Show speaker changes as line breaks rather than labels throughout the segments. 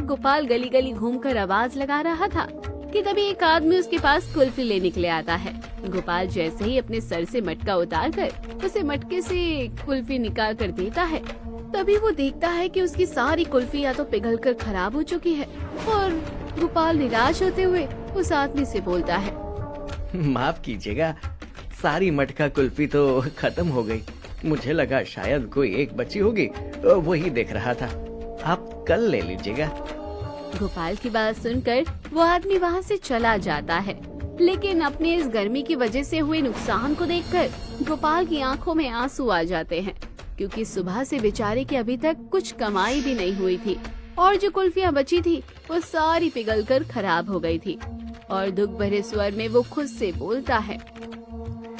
गोपाल गली गली घूमकर आवाज लगा रहा था कि तभी एक आदमी उसके पास कुल्फी लेने के लिए आता है। गोपाल जैसे ही अपने सर से मटका उतारकर उसे मटके से कुल्फी निकाल कर देता है, तभी वो देखता है कि उसकी सारी कुल्फी या तो पिघलकर खराब हो चुकी है। और गोपाल निराश होते हुए उस आदमी से बोलता है,
माफ कीजिएगा, सारी मटका कुल्फी तो खत्म हो गई। मुझे लगा शायद कोई एक बची होगी, तो वही देख रहा था। आप कल ले लीजिएगा।
गोपाल की बात सुनकर वो आदमी वहाँ से चला जाता है, लेकिन अपने इस गर्मी की वजह से हुए नुकसान को देखकर गोपाल की आंखों में आंसू आ जाते हैं, क्योंकि सुबह से बेचारे की अभी तक कुछ कमाई भी नहीं हुई थी और जो कुल्फियाँ बची थी वो सारी पिघलकर खराब हो गई थी। और दुख भरे स्वर में वो खुद से बोलता है,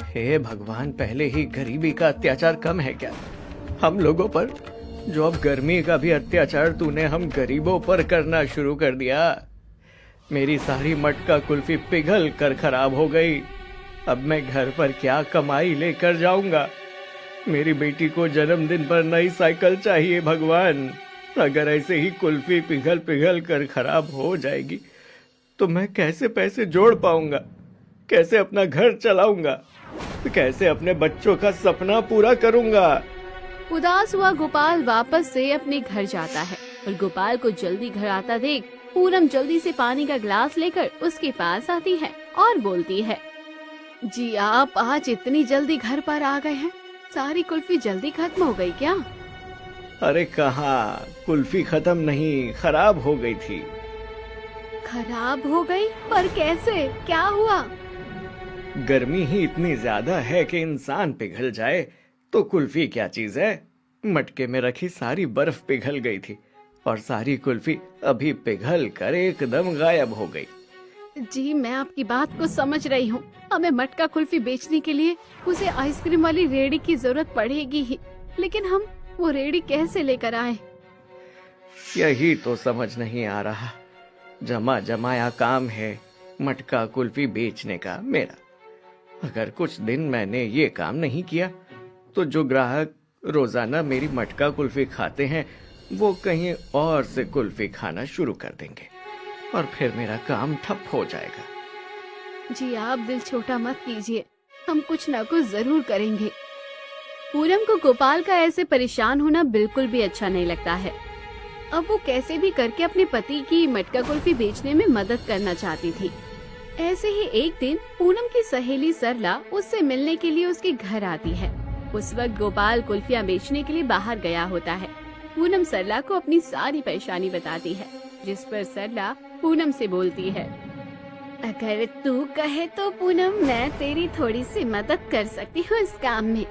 हे भगवान, पहले ही गरीबी का अत्याचार कम है क्या हम लोगों पर, जो अब गर्मी का भी अत्याचार तूने हम गरीबों पर करना शुरू कर दिया। मेरी सारी मटका कुल्फी पिघल कर खराब हो गई। अब मैं घर पर क्या कमाई लेकर जाऊंगा। मेरी बेटी को जन्मदिन पर नई साइकिल चाहिए भगवान। अगर ऐसे ही कुल्फी पिघल पिघल कर खराब हो जाएगी तो मैं कैसे पैसे जोड़ पाऊंगा, कैसे अपना घर चलाऊंगा, कैसे अपने बच्चों का सपना पूरा करूंगा।
उदास हुआ गोपाल वापस से अपने घर जाता है और गोपाल को जल्दी घर आता देख पूनम जल्दी से पानी का गिलास लेकर उसके पास आती है और बोलती है, जी आप आज इतनी जल्दी घर पर आ गए हैं, सारी कुल्फी जल्दी खत्म हो गई क्या?
अरे कहाँ, कुल्फी खत्म नहीं, खराब हो गई थी।
खराब हो गई? पर कैसे, क्या हुआ?
गर्मी ही इतनी ज्यादा है कि इंसान पिघल जाए तो कुल्फी क्या चीज है। मटके में रखी सारी बर्फ पिघल गई थी और सारी कुल्फी अभी पिघल कर एकदम गायब हो गई।
जी मैं आपकी बात को समझ रही हूँ, हमें मटका कुल्फी बेचने के लिए उसे आइसक्रीम वाली रेहड़ी की जरूरत पड़ेगी ही, लेकिन हम वो रेहड़ी कैसे लेकर आए?
यही तो समझ नहीं आ रहा। जमा जमाया काम है मटका कुल्फी बेचने का मेरा। अगर कुछ दिन मैंने ये काम नहीं किया तो जो ग्राहक रोजाना मेरी मटका कुल्फी खाते हैं वो कहीं और से कुल्फी खाना शुरू कर देंगे और फिर मेरा काम ठप हो जाएगा।
जी आप दिल छोटा मत कीजिए, हम कुछ न कुछ जरूर करेंगे। पूनम को गोपाल का ऐसे परेशान होना बिल्कुल भी अच्छा नहीं लगता है। अब वो कैसे भी करके अपने पति की मटका कुल्फी बेचने में मदद करना चाहती थी। ऐसे ही एक दिन पूनम की सहेली सरला उससे मिलने के लिए उसके घर आती है। उस वक्त गोपाल कुल्फियाँ बेचने के लिए बाहर गया होता है। पूनम सरला को अपनी सारी परेशानी बताती है, जिस पर सरला पूनम से बोलती है, अगर तू कहे तो पूनम मैं तेरी थोड़ी सी मदद कर सकती हूँ इस काम में।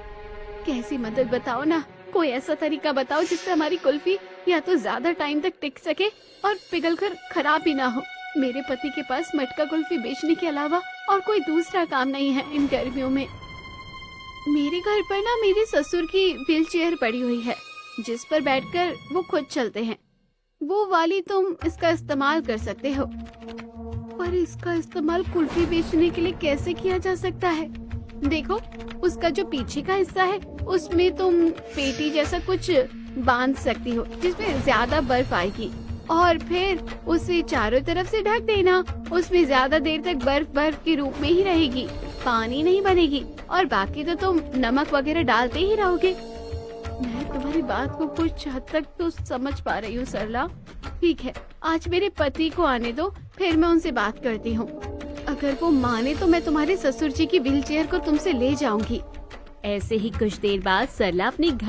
कैसी मदद बताओ ना, कोई ऐसा तरीका बताओ जिससे हमारी कुल्फी या तो ज्यादा टाइम तक टिक सके और पिघलकर खराब भी ना हो। मेरे पति के पास मटका कुल्फी बेचने के अलावा और कोई दूसरा काम नहीं है इन गर्मियों में। मेरे घर पर ना मेरे ससुर की व्हील चेयर पड़ी हुई है जिस पर बैठकर वो खुद चलते हैं, वो वाली तुम इसका इस्तेमाल कर सकते हो। पर इसका इस्तेमाल कुल्फी बेचने के लिए कैसे किया जा सकता है? देखो उसका जो पीछे का हिस्सा है उसमें तुम पेटी जैसा कुछ बांध सकती हो जिसमें ज्यादा बर्फ आएगी और फिर उसे चारों तरफ से ढक देना। उसमें ज्यादा देर तक बर्फ बर्फ के रूप में ही रहेगी, पानी नहीं बनेगी और बाकी तो तुम नमक वगैरह डालते ही रहोगे। मैं तुम्हारी बात को कुछ हद तक तो समझ पा रही हूँ सरला। ठीक है, आज मेरे पति को आने दो, फिर मैं उनसे बात करती हूँ। अगर वो माने तो मैं तुम्हारे ससुर जी की व्हील चेयर को तुमसे ले जाऊंगी। ऐसे ही कुछ देर बाद सरला अपने घर